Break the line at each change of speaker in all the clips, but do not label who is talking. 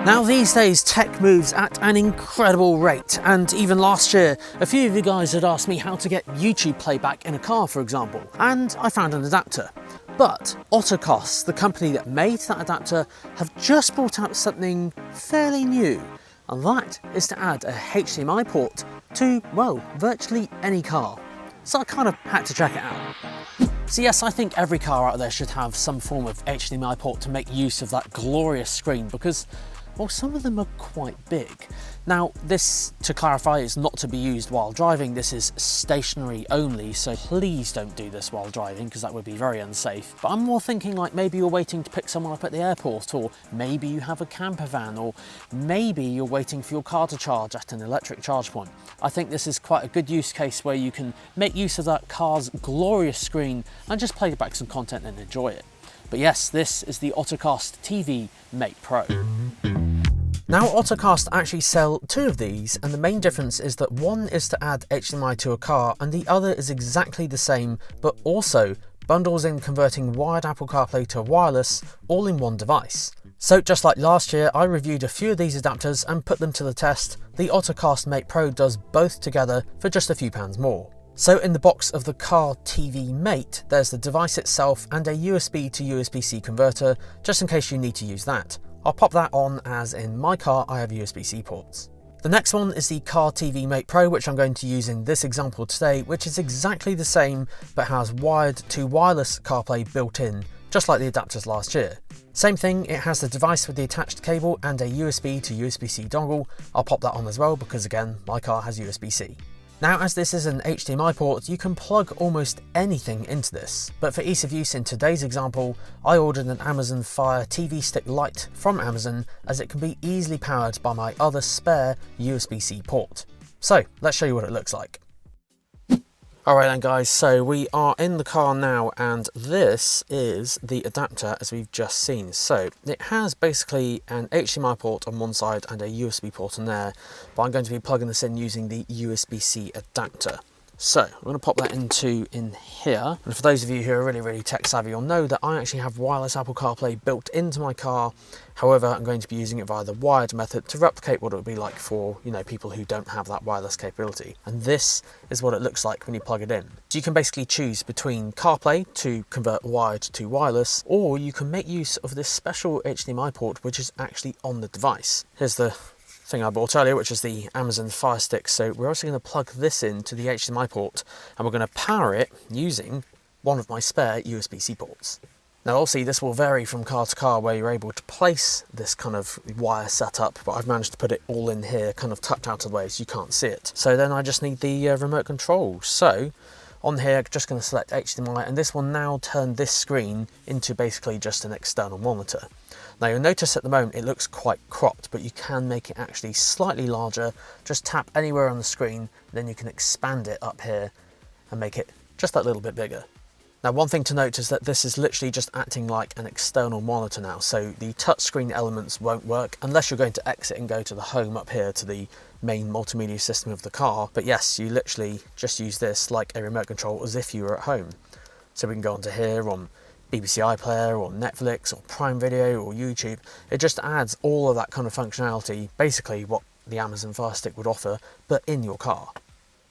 Now these days tech moves at an incredible rate, and even last year a few of you guys had asked me how to get YouTube playback in a car, for example, and I found an adapter. But Ottocast, the company that made that adapter, have just brought out something fairly new, and that is to add a HDMI port to, well, virtually any car. So I kind of had to check it out. So yes, I think every car out there should have some form of HDMI port to make use of that glorious screen, because well, some of them are quite big. Now, this, to clarify, is not to be used while driving. This is stationary only, so please don't do this while driving, because that would be very unsafe. But I'm more thinking like maybe you're waiting to pick someone up at the airport, or maybe you have a camper van, or maybe you're waiting for your car to charge at an electric charge point. I think this is quite a good use case where you can make use of that car's glorious screen and just play back some content and enjoy it. But yes, this is the Ottocast TV Mate Pro. Now, Ottocast actually sell two of these, and the main difference is that one is to add HDMI to a car and the other is exactly the same, but also bundles in converting wired Apple CarPlay to wireless all in one device. So just like last year, I reviewed a few of these adapters and put them to the test. The Ottocast Mate Pro does both together for just a few pounds more. So in the box of the Car TV Mate, there's the device itself and a USB to USB-C converter, just in case you need to use that. I'll pop that on, as in my car I have USB-C ports. The next one is the Car TV Mate Pro, which I'm going to use in this example today, which is exactly the same but has wired to wireless CarPlay built in, just like the adapters last year. Same thing, it has the device with the attached cable and a USB to USB-C dongle. I'll pop that on as well because, again, my car has USB-C. Now, as this is an HDMI port, you can plug almost anything into this, but for ease of use in today's example, I ordered an Amazon Fire TV Stick Lite from Amazon, as it can be easily powered by my other spare USB-C port. So let's show you what it looks like. Alright then guys, so we are in the car now, and this is the adapter as we've just seen. So it has basically an HDMI port on one side and a USB port on there, but I'm going to be plugging this in using the USB-C adapter. So I'm going to pop that in here, and for those of you who are really tech savvy, you'll know that I actually have wireless Apple CarPlay built into my car. However, I'm going to be using it via the wired method to replicate what it would be like for, you know, people who don't have that wireless capability. And this is what it looks like when you plug it in. So you can basically choose between CarPlay to convert wired to wireless, or you can make use of this special HDMI port which is actually on the device. Here's the thing I bought earlier, which is the Amazon Fire Stick. So we're also going to plug this into the HDMI port, and we're going to power it using one of my spare USB-C ports. Now obviously this will vary from car to car where you're able to place this kind of wire setup, but I've managed to put it all in here, kind of tucked out of the way so you can't see it. So then I just need the remote control. So on here, just going to select HDMI, and this will now turn this screen into basically just an external monitor. Now you'll notice at the moment it looks quite cropped, but you can make it actually slightly larger. Just tap anywhere on the screen, then you can expand it up here and make it just that little bit bigger. Now one thing to note is that this is literally just acting like an external monitor now, so the touchscreen elements won't work unless you're going to exit and go to the home up here to the main multimedia system of the car. But yes, you literally just use this like a remote control as if you were at home. So we can go onto here on BBC iPlayer or Netflix or Prime Video or YouTube. It just adds all of that kind of functionality, basically what the Amazon Fire Stick would offer, but in your car.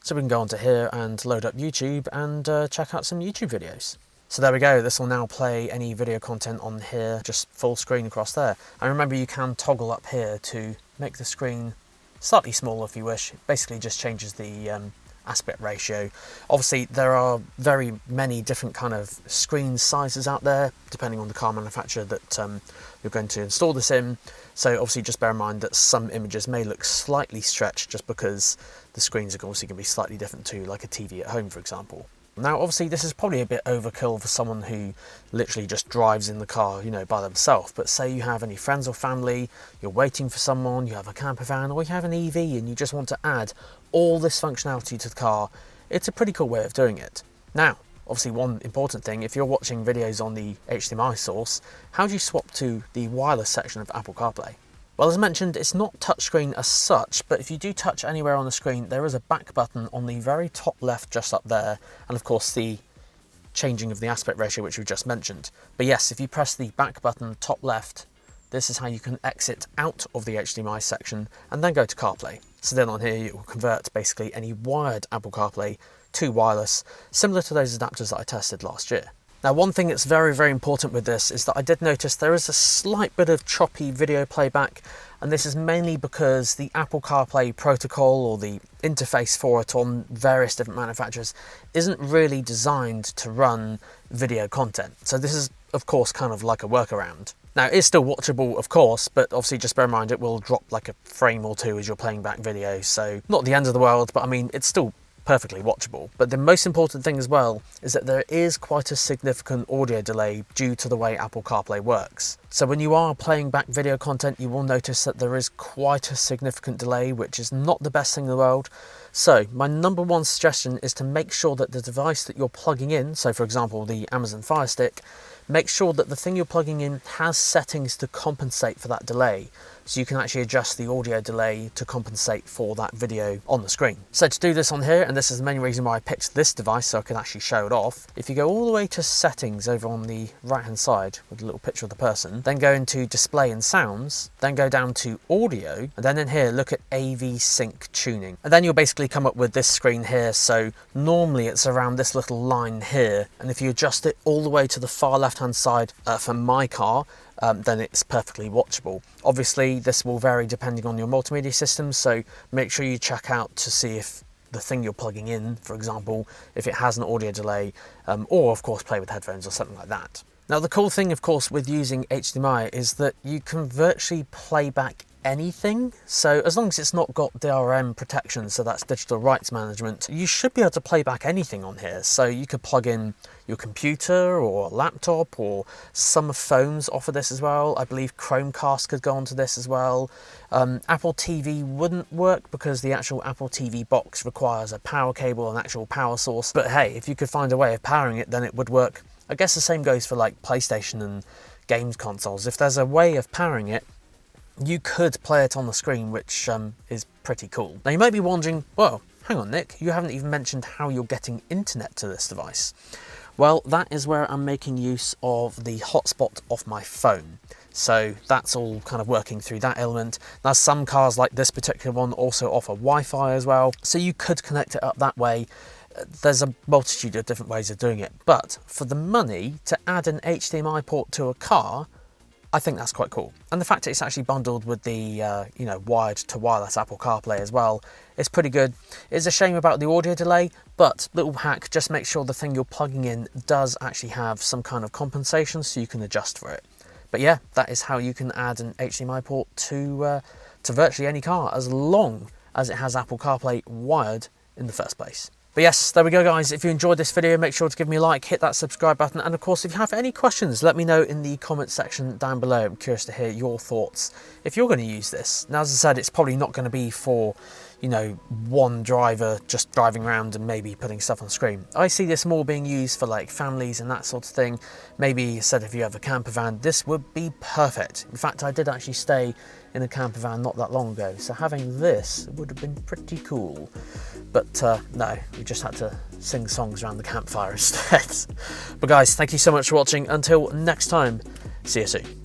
So we can go onto here and load up YouTube and check out some YouTube videos. So there we go, this will now play any video content on here, just full screen across there. And remember, you can toggle up here to make the screen slightly smaller if you wish. It basically just changes the aspect ratio. Obviously there are very many different kind of screen sizes out there depending on the car manufacturer that you're going to install this in. So obviously just bear in mind that some images may look slightly stretched just because the screens are obviously going to be slightly different to like a TV at home, for example. Now obviously this is probably a bit overkill for someone who literally just drives in the car, you know, by themselves, but say you have any friends or family, you're waiting for someone, you have a camper van, or you have an EV and you just want to add all this functionality to the car, it's a pretty cool way of doing it. Now obviously one important thing, if you're watching videos on the HDMI source, how do you swap to the wireless section of Apple CarPlay? Well, as mentioned, it's not touchscreen as such, but if you do touch anywhere on the screen, there is a back button on the very top left just up there, and of course the changing of the aspect ratio which we just mentioned. But yes, if you press the back button top left, this is how you can exit out of the HDMI section and then go to CarPlay. So then on here, it will convert basically any wired Apple CarPlay to wireless, similar to those adapters that I tested last year. Now, one thing that's very, very important with this is that I did notice there is a slight bit of choppy video playback, and this is mainly because the Apple CarPlay protocol, or the interface for it on various different manufacturers, isn't really designed to run video content. So this is, of course, kind of like a workaround. Now, it is still watchable, of course, but obviously just bear in mind it will drop like a frame or two as you're playing back video, so not the end of the world, but I mean, it's still perfectly watchable. But the most important thing as well is that there is quite a significant audio delay due to the way Apple CarPlay works. So when you are playing back video content, you will notice that there is quite a significant delay, which is not the best thing in the world. So my number one suggestion is to make sure that the device that you're plugging in, so for example the Amazon Fire Stick, make sure that the thing you're plugging in has settings to compensate for that delay. So you can actually adjust the audio delay to compensate for that video on the screen. So to do this on here, and this is the main reason why I picked this device so I can actually show it off, if you go all the way to settings over on the right hand side with a little picture of the person, then go into display and sounds, then go down to audio, and then in here look at AV sync tuning. And then you'll basically come up with this screen here. So normally it's around this little line here, and if you adjust it all the way to the far left hand side for my car, then it's perfectly watchable. Obviously this will vary depending on your multimedia system, so make sure you check out to see if the thing you're plugging in, for example, if it has an audio delay, or of course play with headphones or something like that. Now the cool thing, of course, with using HDMI is that you can virtually play back anything. So as long as it's not got DRM protection, so that's digital rights management, you should be able to play back anything on here. So you could plug in your computer or laptop, or some phones offer this as well. I believe Chromecast could go onto this as well. Apple TV wouldn't work because the actual Apple TV box requires a power cable and actual power source. But hey, if you could find a way of powering it, then it would work. I guess the same goes for like PlayStation and games consoles. If there's a way of powering it, you could play it on the screen, which is pretty cool. Now you might be wondering, well, hang on Nick, you haven't even mentioned how you're getting internet to this device. Well, that is where I'm making use of the hotspot off my phone. So that's all kind of working through that element. Now some cars like this particular one also offer Wi-Fi as well, so you could connect it up that way. There's a multitude of different ways of doing it, but for the money to add an HDMI port to a car, I think that's quite cool. And the fact that it's actually bundled with the wired to wireless Apple CarPlay as well is pretty good. It's a shame about the audio delay, but little hack, just make sure the thing you're plugging in does actually have some kind of compensation so you can adjust for it. But yeah, that is how you can add an HDMI port to virtually any car, as long as it has Apple CarPlay wired in the first place. But yes, there we go guys. If you enjoyed this video, make sure to give me a like, hit that subscribe button, and of course if you have any questions, let me know in the comments section down below. I'm curious to hear your thoughts if you're going to use this. Now, as I said, it's probably not going to be for, one driver just driving around and maybe putting stuff on screen. I see this more being used for like families and that sort of thing. Maybe said if you have a camper van, this would be perfect. In fact, I did actually stay in a camper van not that long ago, so having this would have been pretty cool. But no, we just had to sing songs around the campfire instead. But guys, thank you so much for watching. Until next time, see you soon.